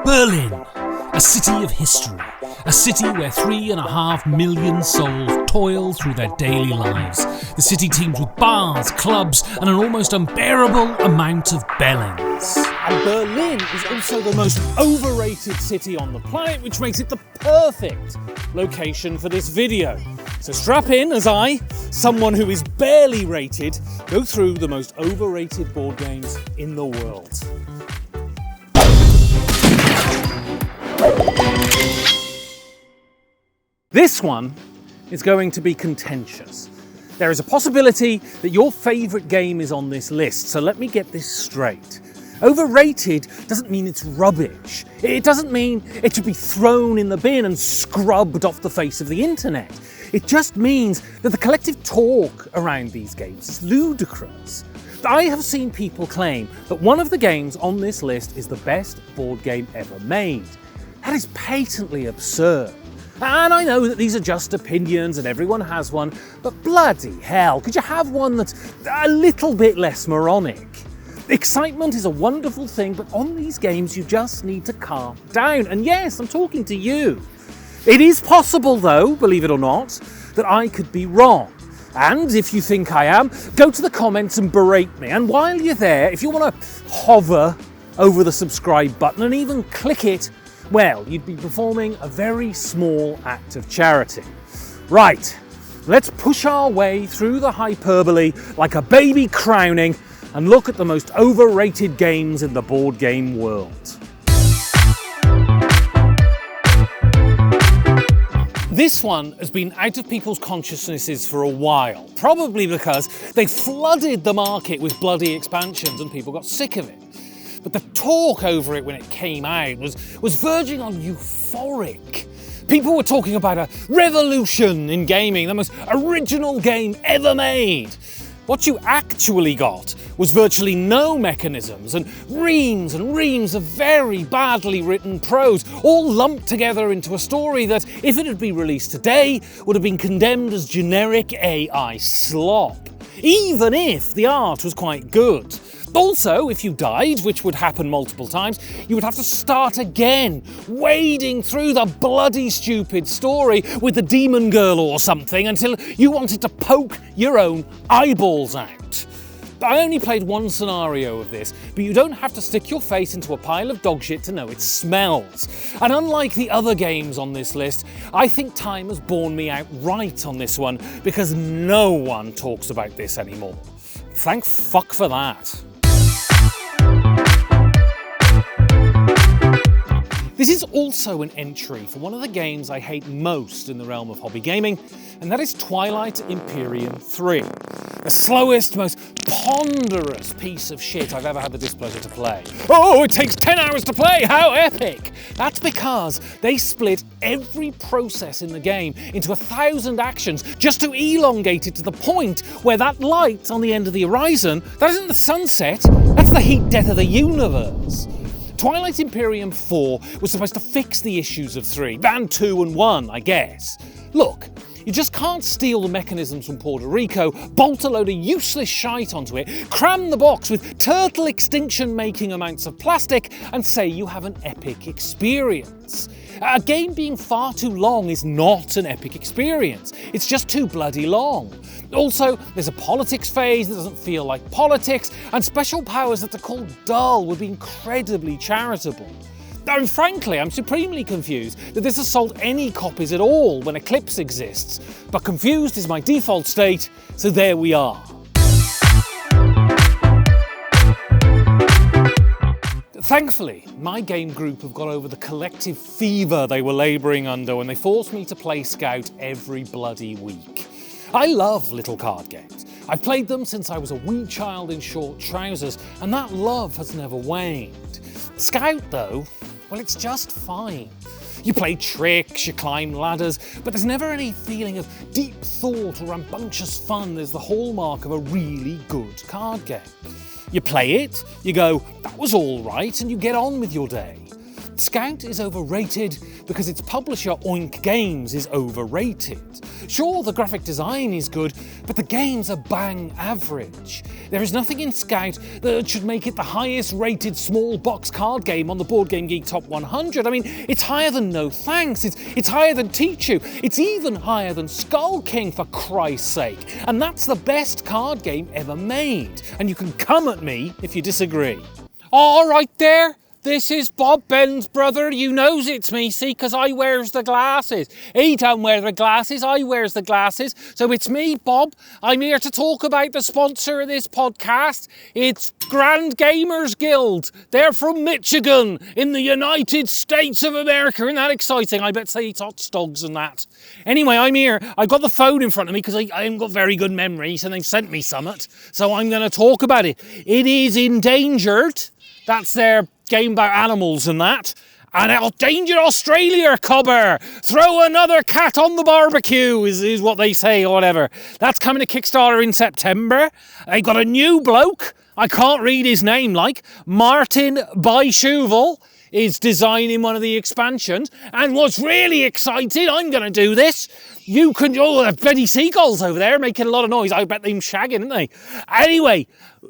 Berlin, a city of history, a city where 3.5 million souls toil through their daily lives. The city teems with bars, clubs, and an almost unbearable amount of bellends. And Berlin is also the most overrated city on the planet, which makes it the perfect location for this video. So strap in as I, someone who is barely rated, go through the most overrated board games in the world. This one is going to be contentious. There is a possibility that your favourite game is on this list, so let me get this straight. Overrated doesn't mean it's rubbish. It doesn't mean it should be thrown in the bin and scrubbed off the face of the internet. It just means that the collective talk around these games is ludicrous. I have seen people claim that one of the games on this list is the best board game ever made. That is patently absurd. And I know that these are just opinions and everyone has one, but bloody hell, could you have one that's a little bit less moronic? Excitement is a wonderful thing, but on these games you just need to calm down. And yes, I'm talking to you. It is possible though, believe it or not, that I could be wrong. And if you think I am, go to the comments and berate me. And while you're there, if you want to hover over the subscribe button and even click it, well, you'd be performing a very small act of charity. Right, let's push our way through the hyperbole like a baby crowning and look at the most overrated games in the board game world. This one has been out of people's consciousnesses for a while, probably because they flooded the market with bloody expansions and people got sick of it. But the talk over it when it came out was verging on euphoric. People were talking about a revolution in gaming, the most original game ever made. What you actually got was virtually no mechanisms and reams of very badly written prose, all lumped together into a story that, if it had been released today, would have been condemned as generic AI slop, even if the art was quite good. Also, if you died, which would happen multiple times, you would have to start again, wading through the bloody stupid story with the demon girl or something until you wanted to poke your own eyeballs out. I only played one scenario of this, but you don't have to stick your face into a pile of dog shit to know it smells. And unlike the other games on this list, I think time has borne me out right on this one because no one talks about this anymore. Thank fuck for that. This is also an entry for one of the games I hate most in the realm of hobby gaming, and that is Twilight Imperium 3. The slowest, most ponderous piece of shit I've ever had the displeasure to play. Oh, it takes 10 hours to play, how epic! That's because they split every process in the game into 1,000 actions just to elongate it to the point where that light on the end of the horizon, that isn't the sunset, that's the heat death of the universe. Twilight Imperium 4 was supposed to fix the issues of 3, and 2 and 1, I guess. Look, you just can't steal the mechanisms from Puerto Rico, bolt a load of useless shite onto it, cram the box with turtle extinction-making amounts of plastic, and say you have an epic experience. A game being far too long is not an epic experience. It's just too bloody long. Also, there's a politics phase that doesn't feel like politics, and special powers that are called dull would be incredibly charitable. And frankly, I'm supremely confused that this has sold any copies at all when Eclipse exists, but confused is my default state, so there we are. Thankfully, my game group have got over the collective fever they were labouring under when they forced me to play Scout every bloody week. I love little card games. I've played them since I was a wee child in short trousers, and that love has never waned. Scout, though, well, it's just fine. You play tricks, you climb ladders, but there's never any feeling of deep thought or rambunctious fun as the hallmark of a really good card game. You play it, you go, that was all right, and you get on with your day. Scout is overrated because its publisher Oink Games is overrated. Sure, the graphic design is good, but the games are bang average. There is nothing in Scout that should make it the highest rated small box card game on the Board Game Geek Top 100. I mean, it's higher than No Thanks, it's higher than Teach-U, it's even higher than Skull King, for Christ's sake. And that's the best card game ever made. And you can come at me if you disagree. All right there. This is Bob, Ben's brother. You knows it's me, see, 'cause I wears the glasses. He don't wear the glasses, I wears the glasses. So it's me, Bob. I'm here to talk about the sponsor of this podcast. It's Grand Gamers Guild. They're from Michigan in the United States of America. Isn't that exciting? I bet they eat hot dogs and that. Anyway, I'm here. I've got the phone in front of me because I haven't got very good memories and they've sent me summit. So I'm going to talk about it. It is endangered. That's their game about animals and that. And endangered Australia, cobber! Throw another cat on the barbecue is what they say or whatever. That's coming to Kickstarter in September. They've got a new bloke. I can't read his name, Martin Byshuval is designing one of the expansions. And what's really exciting, I'm going to do this. You can, the bloody seagulls over there making a lot of noise. I bet they're shagging, aren't they? Anyway,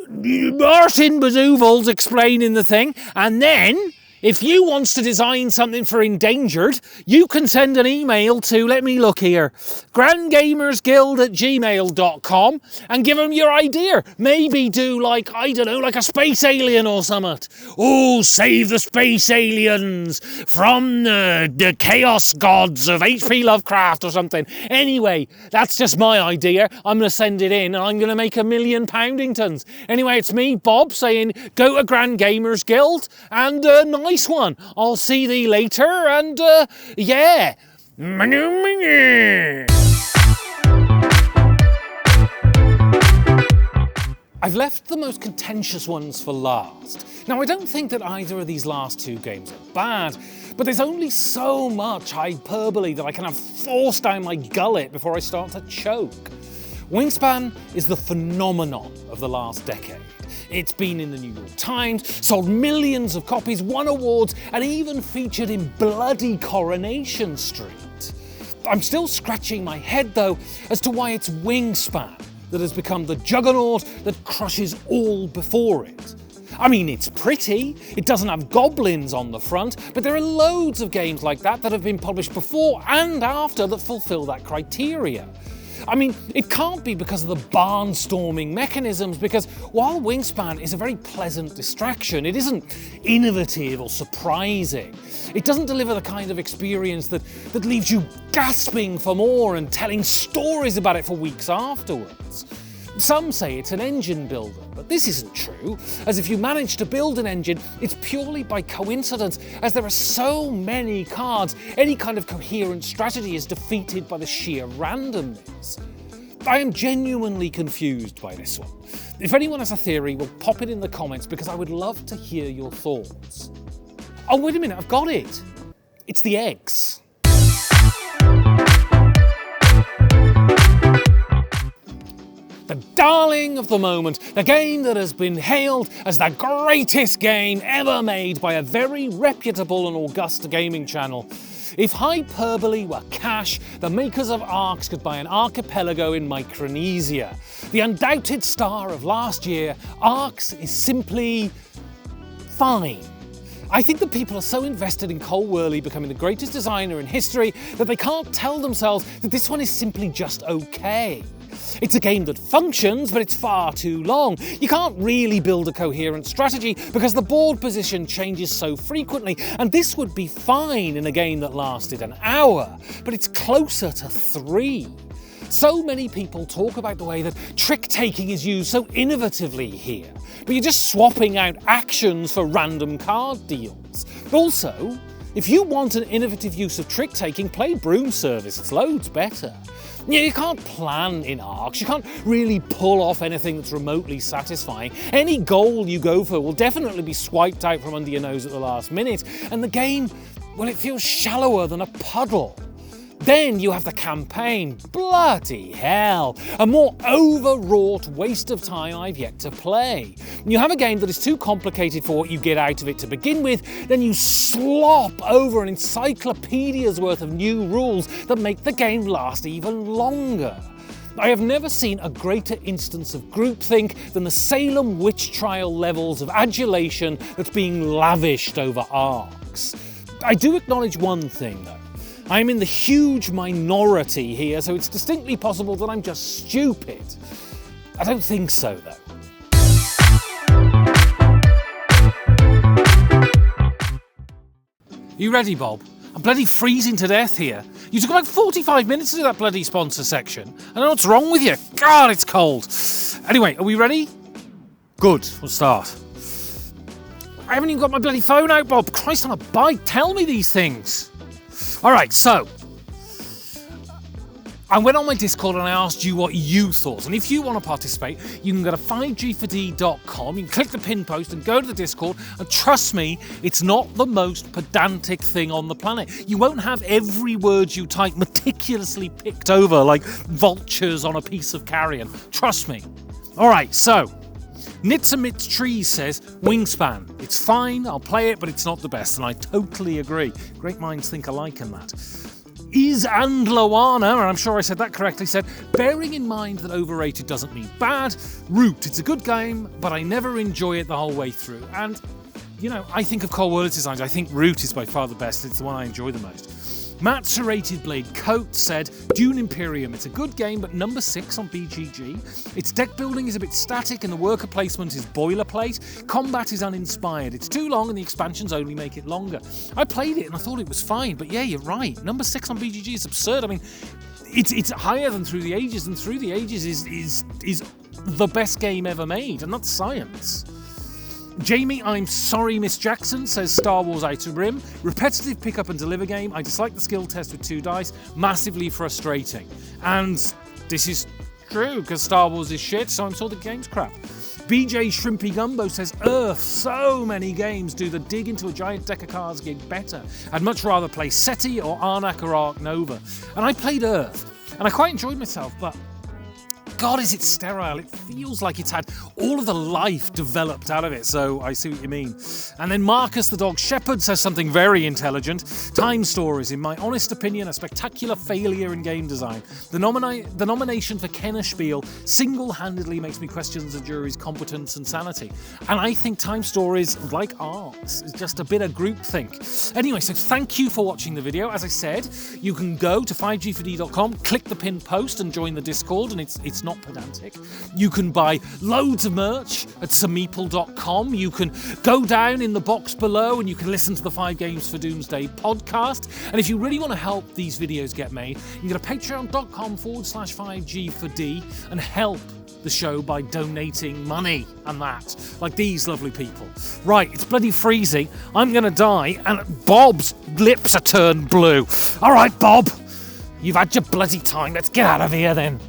Martin Byshuval's explaining the thing, and then if you wants to design something for endangered, you can send an email to, let me look here, grandgamersguild@gmail.com and give them your idea. Maybe do like a space alien or something. Oh, save the space aliens from the chaos gods of H.P. Lovecraft or something. Anyway, that's just my idea. I'm going to send it in and I'm going to make £1 million poundingtons. Anyway, it's me, Bob, saying go to Grand Gamers Guild and nice one. I'll see thee later and yeah. I've left the most contentious ones for last. Now, I don't think that either of these last two games are bad, but there's only so much hyperbole that I can have forced down my gullet before I start to choke. Wingspan is the phenomenon of the last decade. It's been in the New York Times, sold millions of copies, won awards, and even featured in bloody Coronation Street. I'm still scratching my head, though, as to why it's Wingspan that has become the juggernaut that crushes all before it. I mean, it's pretty, it doesn't have goblins on the front, but there are loads of games like that that have been published before and after that fulfill that criteria. I mean, it can't be because of the barnstorming mechanisms, because while Wingspan is a very pleasant distraction, it isn't innovative or surprising. It doesn't deliver the kind of experience that leaves you gasping for more and telling stories about it for weeks afterwards. Some say it's an engine builder, but this isn't true, as if you manage to build an engine, it's purely by coincidence, as there are so many cards, any kind of coherent strategy is defeated by the sheer randomness. I am genuinely confused by this one. If anyone has a theory, well, pop it in the comments, because I would love to hear your thoughts. Oh, wait a minute, I've got it. It's the eggs. The darling of the moment, the game that has been hailed as the greatest game ever made by a very reputable and august gaming channel. If hyperbole were cash, the makers of Arks could buy an archipelago in Micronesia. The undoubted star of last year, Arks is simply fine. I think that people are so invested in Cole Wehrle becoming the greatest designer in history that they can't tell themselves that this one is simply just okay. It's a game that functions, but it's far too long. You can't really build a coherent strategy because the board position changes so frequently, and this would be fine in a game that lasted an hour, but it's closer to 3. So many people talk about the way that trick-taking is used so innovatively here, but you're just swapping out actions for random card deals. Also, if you want an innovative use of trick-taking, play Broom Service, it's loads better. Yeah, you can't plan in Arks, you can't really pull off anything that's remotely satisfying. Any goal you go for will definitely be swiped out from under your nose at the last minute, and the game, well, it feels shallower than a puddle. Then you have the campaign. Bloody hell. A more overwrought waste of time I've yet to play. You have a game that is too complicated for what you get out of it to begin with, then you slop over an encyclopedia's worth of new rules that make the game last even longer. I have never seen a greater instance of groupthink than the Salem witch trial levels of adulation that's being lavished over arcs. I do acknowledge one thing though. I'm in the huge minority here, so it's distinctly possible that I'm just stupid. I don't think so, though. You ready, Bob? I'm bloody freezing to death here. You took like 45 minutes to do that bloody sponsor section. I don't know what's wrong with you. God, it's cold. Anyway, are we ready? Good, we'll start. I haven't even got my bloody phone out, Bob. Christ on a bike, tell me these things. All right, so I went on my Discord and I asked you what you thought. And if you want to participate, you can go to 5g4d.com, you can click the pin post and go to the Discord. And trust me, it's not the most pedantic thing on the planet. You won't have every word you type meticulously picked over like vultures on a piece of carrion. Trust me. All right, so Knits Amidst Trees says, Wingspan. It's fine, I'll play it, but it's not the best, and I totally agree. Great minds think alike in that. Is and Loana, and I'm sure I said that correctly, said, bearing in mind that overrated doesn't mean bad, Root, it's a good game, but I never enjoy it the whole way through. And, you know, I think of Core World Designs, I think Root is by far the best, it's the one I enjoy the most. Matt Serrated Blade Coat said, Dune Imperium, it's a good game, but number 6 on BGG. Its deck building is a bit static and the worker placement is boilerplate. Combat is uninspired. It's too long and the expansions only make it longer. I played it and I thought it was fine, but yeah, you're right. Number 6 on BGG is absurd. I mean, it's higher than Through the Ages, and Through the Ages is the best game ever made, and that's science. Jamie, I'm sorry, Miss Jackson, says Star Wars Outer Rim. Repetitive pick up and deliver game. I dislike the skill test with 2 dice. Massively frustrating. And this is true, because Star Wars is shit, so I'm sure the game's crap. BJ Shrimpy Gumbo says, Earth, so many games do the dig into a giant deck of cards gig better. I'd much rather play SETI or Arnak or Ark Nova. And I played Earth, and I quite enjoyed myself, but God, is it sterile. It feels like it's had all of the life developed out of it, so I see what you mean. And then Marcus the Dog Shepherd says something very intelligent. Time Stories, in my honest opinion, a spectacular failure in game design. The nomination for Kenner Spiel single-handedly makes me question the jury's competence and sanity. And I think Time Stories, like Arcs, is just a bit of groupthink. Anyway, so thank you for watching the video. As I said, you can go to 5g4d.com, click the pinned post and join the Discord, and it's not pedantic. You can buy loads of merch at sameeple.com. You can go down in the box below and you can listen to the 5 Games for Doomsday podcast. And if you really want to help these videos get made, you can go to patreon.com/5G4D and help the show by donating money and that, like these lovely people. Right, it's bloody freezing. I'm going to die and Bob's lips are turned blue. All right, Bob, you've had your bloody time. Let's get out of here then.